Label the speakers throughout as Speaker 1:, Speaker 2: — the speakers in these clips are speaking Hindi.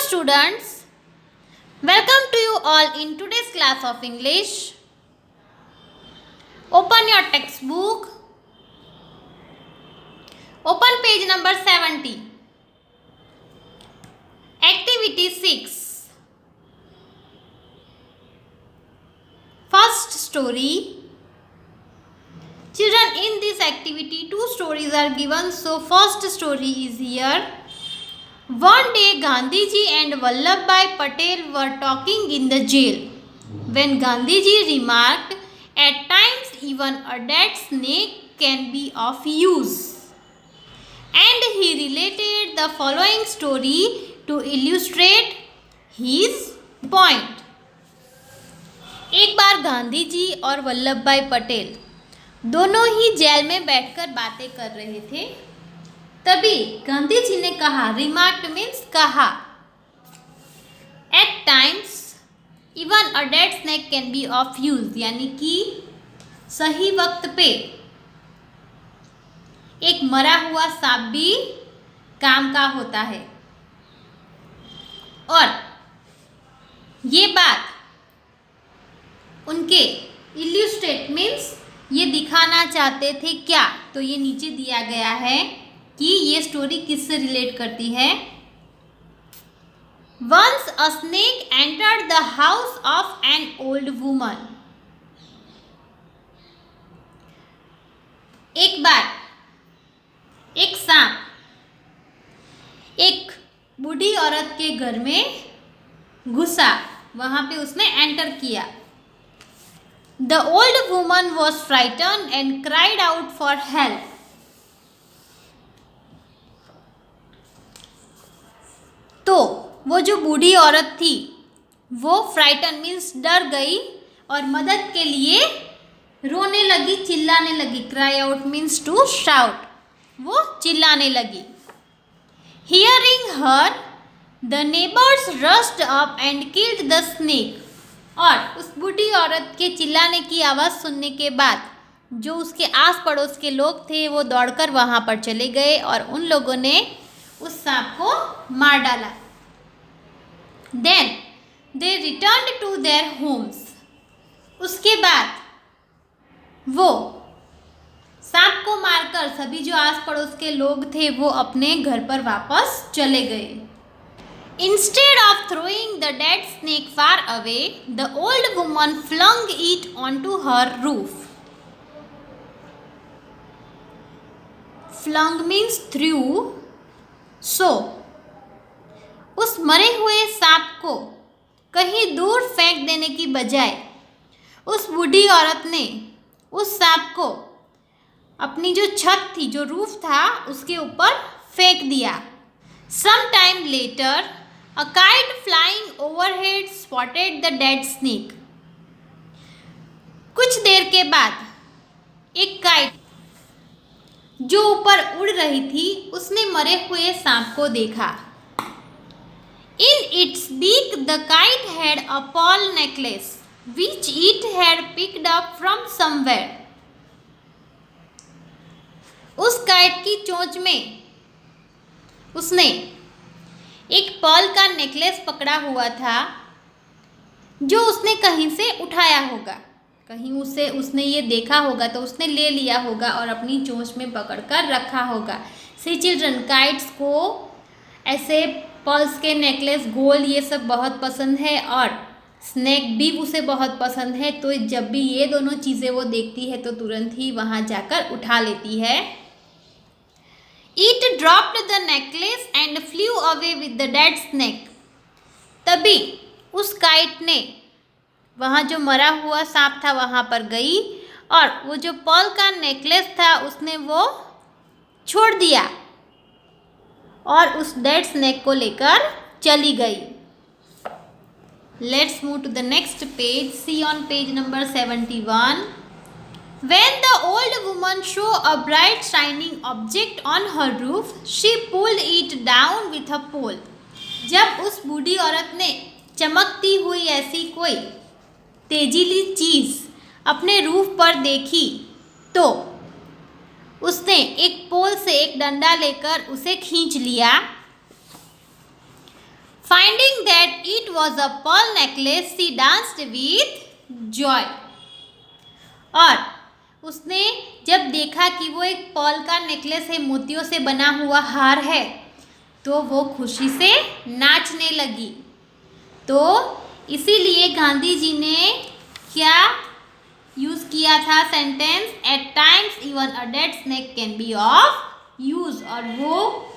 Speaker 1: students, welcome to you all in today's class of English. Open your textbook. Open page number 70. Activity 6. First story. Children, in this activity, two stories are given. So, first story is here. One day, Gandhiji and Vallabhbhai Patel were talking in the jail. When Gandhiji remarked, "At times, even a dead snake can be of use." And he related the following story to illustrate his point. एक बार गांधी जी और वल्लभ भाई पटेल दोनों ही जेल में बैठकर बातें कर रहे थे। तभी गांधी जी ने कहा, रिमार्क्ड मीन्स कहा, at times even a dead snake can be of use, यानी कि सही वक्त पे एक मरा हुआ सांप भी काम का होता है। और ये बात उनके इल्यूस्ट्रेट मीन्स ये दिखाना चाहते थे क्या, तो ये नीचे दिया गया है कि ये स्टोरी किससे रिलेट करती है। Once a snake entered the house of an old woman. एक बार एक सांप एक बूढ़ी औरत के घर में घुसा, वहां पे उसने एंटर किया। The old woman was frighten and cried out for help. तो वो जो बूढ़ी औरत थी वो फ्राइटन मीन्स डर गई और मदद के लिए रोने लगी, चिल्लाने लगी। Cry out means to shout, वो चिल्लाने लगी। Hearing her the neighbours rushed up and killed the snake. और उस बूढ़ी औरत के चिल्लाने की आवाज़ सुनने के बाद जो उसके आस पड़ोस के लोग थे वो दौड़कर वहाँ पर चले गए और उन लोगों ने उस सांप को मार डाला। Then they returned to their homes. उसके बाद वो सांप को मारकर सभी जो आस पड़ोस के लोग थे वो अपने घर पर वापस चले गए। Instead of throwing the dead snake far away, the old woman flung it onto her roof. Flung means threw. So, उस मरे हुए सांप को कहीं दूर फेंक देने की बजाय उस बूढ़ी औरत ने उस सांप को अपनी जो छत थी, जो रूफ था, उसके ऊपर फेंक दिया। Some time later, a kite flying overhead spotted the dead snake. कुछ देर के बाद एक काइट जो ऊपर उड़ रही थी उसने मरे हुए सांप को देखा। In its beak the kite had a pearl necklace which it had picked up from somewhere. उस काइट की चोंच में उसने एक पर्ल का नेकलेस पकड़ा हुआ था जो उसने कहीं से उठाया होगा, कहीं उसे उसने ये देखा होगा तो उसने ले लिया होगा और अपनी चोंच में पकड़कर रखा होगा। सी चिल्ड्रन, काइट्स को ऐसे पर्ल्स के नेकलेस, गोल्ड, ये सब बहुत पसंद है और स्नेक भी उसे बहुत पसंद है। तो जब भी ये दोनों चीज़ें वो देखती है तो तुरंत ही वहाँ जाकर उठा लेती है। It dropped the necklace and flew away with the dead snake. तभी उस काइट ने वहाँ जो मरा हुआ सांप था वहाँ पर गई और वो जो पर्ल का नेकलेस था उसने वो छोड़ दिया और उस डेड स्नेक को लेकर चली गई। Let's move to the next page. See on page number 71. When the old woman saw a bright shining object on her roof, she pulled it down with a pole. जब उस बूढ़ी औरत ने चमकती हुई ऐसी कोई तेजीली चीज़ अपने रूफ पर देखी तो उसने एक पोल से एक डंडा लेकर उसे खींच लिया। Finding that it was a pearl necklace, she danced with joy. और उसने जब देखा कि वो एक पर्ल का नेकलेस है, मोतियों से बना हुआ हार है, तो वो खुशी से नाचने लगी। तो इसीलिए गांधी जी ने क्या यूज़ किया था sentence, at times even a dead snake can be of use. और वो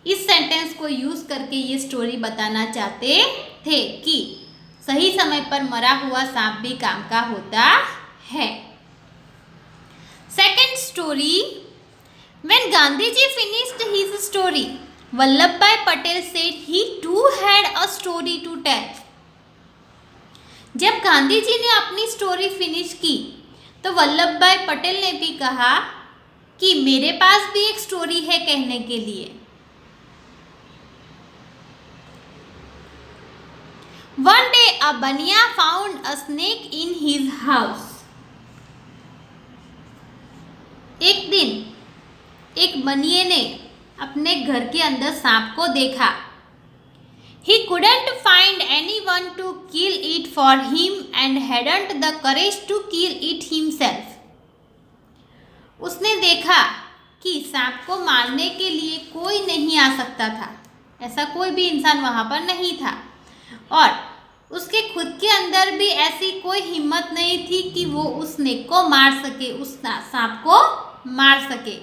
Speaker 1: इस सेंटेंस को यूज़ करके ये स्टोरी बताना चाहते थे कि सही समय पर मरा हुआ सांप भी काम का होता है। Second story, when Gandhi ji finished his story, Vallabh Bhai Patel said he too had a story to tell. जब गांधी जी ने अपनी स्टोरी फिनिश की तो वल्लभ भाई पटेल ने भी कहा कि मेरे पास भी एक स्टोरी है कहने के लिए। One day a baniya found a snake in his house. एक दिन एक बनिए ने अपने घर के अंदर सांप को देखा। He couldn't find anyone to kill it for him and hadn't the courage to kill it himself. उसने देखा कि सांप को मारने के लिए कोई नहीं आ सकता था, ऐसा कोई भी इंसान वहाँ पर नहीं था, और उसके खुद के अंदर भी ऐसी कोई हिम्मत नहीं थी कि वो उस स्नेक को मार सके, उस सांप को मार सके।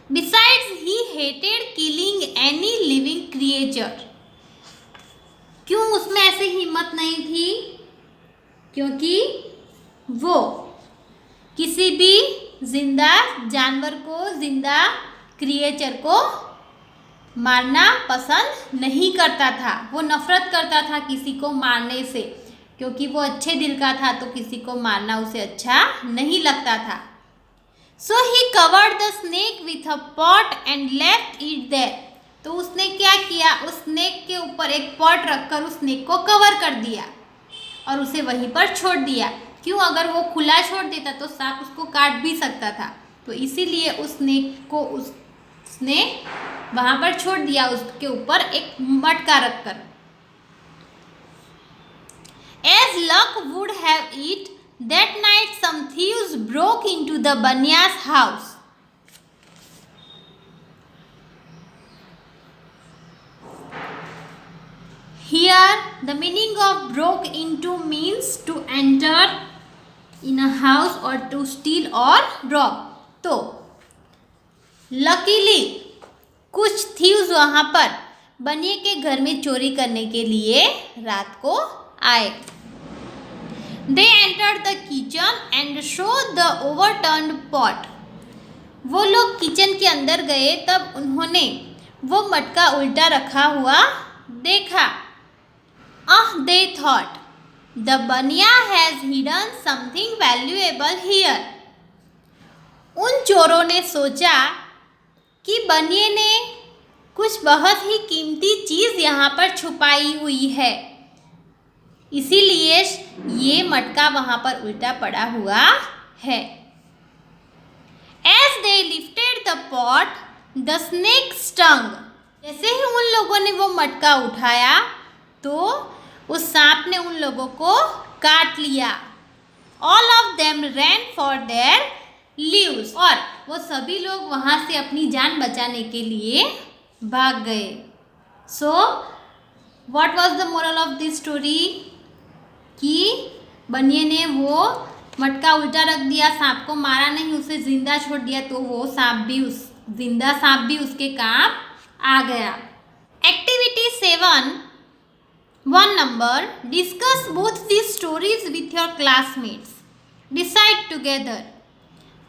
Speaker 1: Besides, he hated killing any living creature. क्यों उसमें ऐसी हिम्मत नहीं थी? क्योंकि वो किसी भी जिंदा जानवर को, जिंदा क्रिएचर को मारना पसंद नहीं करता था। वो नफरत करता था किसी को मारने से, क्योंकि वो अच्छे दिल का था, तो किसी को मारना उसे अच्छा नहीं लगता था। So he covered the snake with a pot and left it there. तो उसने क्या किया, उस स्नेक के ऊपर एक पॉट रखकर उस स्नेक को कवर कर दिया और उसे वहीं पर छोड़ दिया। क्यों? अगर वो खुला छोड़ देता तो सांप उसको काट भी सकता था, तो इसीलिए उस स्नेक को उसने वहां पर छोड़ दिया, उसके ऊपर एक मटका रखकर। As luck would have it, that night some thieves broke into the Banya's house. Here, the meaning of broke into means to enter in a house or to steal or rob. तो लकीली कुछ थीव्स वहाँ पर बनिए के घर में चोरी करने के लिए रात को आए। They entered the kitchen and showed the overturned pot. वो लोग किचन के अंदर गए, तब उन्होंने वो मटका उल्टा रखा हुआ देखा। They thought, the baniya has hidden something valuable here. उन चोरों ने सोचा कि बनिए ने कुछ बहुत ही कीमती चीज़ यहाँ पर छुपाई हुई है, इसीलिए ये मटका वहाँ पर उल्टा पड़ा हुआ है। As they lifted the pot, the snake stung. जैसे ही उन लोगों ने वो मटका उठाया तो उस सांप ने उन लोगों को काट लिया। All of them ran for their lives. और वो सभी लोग वहाँ से अपनी जान बचाने के लिए भाग गए। So, what was the moral of this story? कि बनिए ने वो मटका उल्टा रख दिया, सांप को मारा नहीं, उसे जिंदा छोड़ दिया, तो वो सांप भी जिंदा सांप भी उसके काम आ गया। Activity 7, 1 number, discuss both these stories with your classmates. Decide together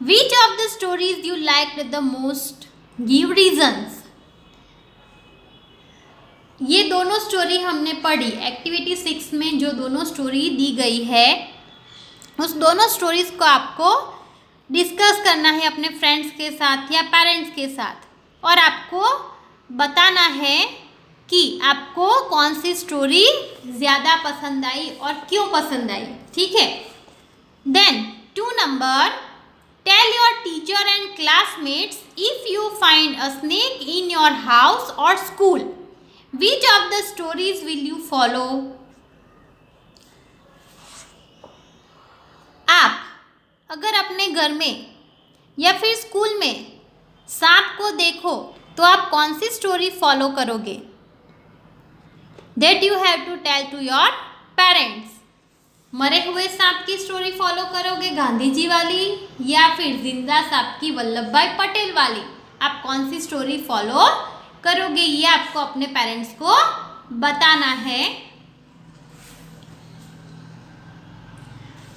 Speaker 1: which of the stories you liked the most. Give reasons. ये दोनों स्टोरी हमने पढ़ी। एक्टिविटी 6 में जो दोनों स्टोरी दी गई है, उस दोनों स्टोरीज को आपको डिस्कस करना है अपने फ्रेंड्स के साथ या पेरेंट्स के साथ, और आपको बताना है कि आपको कौन सी स्टोरी ज़्यादा पसंद आई और क्यों पसंद आई। ठीक है। Then 2 number, tell your teacher and classmates if you find a snake in your house or school. Which of the stories will you follow? आप अगर अपने घर में या फिर स्कूल में सांप को देखो तो आप कौन सी स्टोरी फॉलो करोगे? That you have to tell to your parents. मरे हुए सांप की स्टोरी फॉलो करोगे, गांधी जी वाली, या फिर जिंदा सांप की वल्लभ भाई पटेल वाली? आप कौन सी स्टोरी फॉलो करोगे, ये आपको अपने पेरेंट्स को बताना है.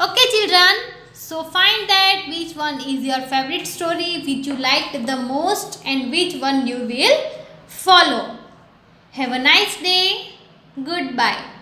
Speaker 1: Okay children, so find that which one is your favorite story, which you liked the most, and which one you will follow. Have a nice day. Goodbye.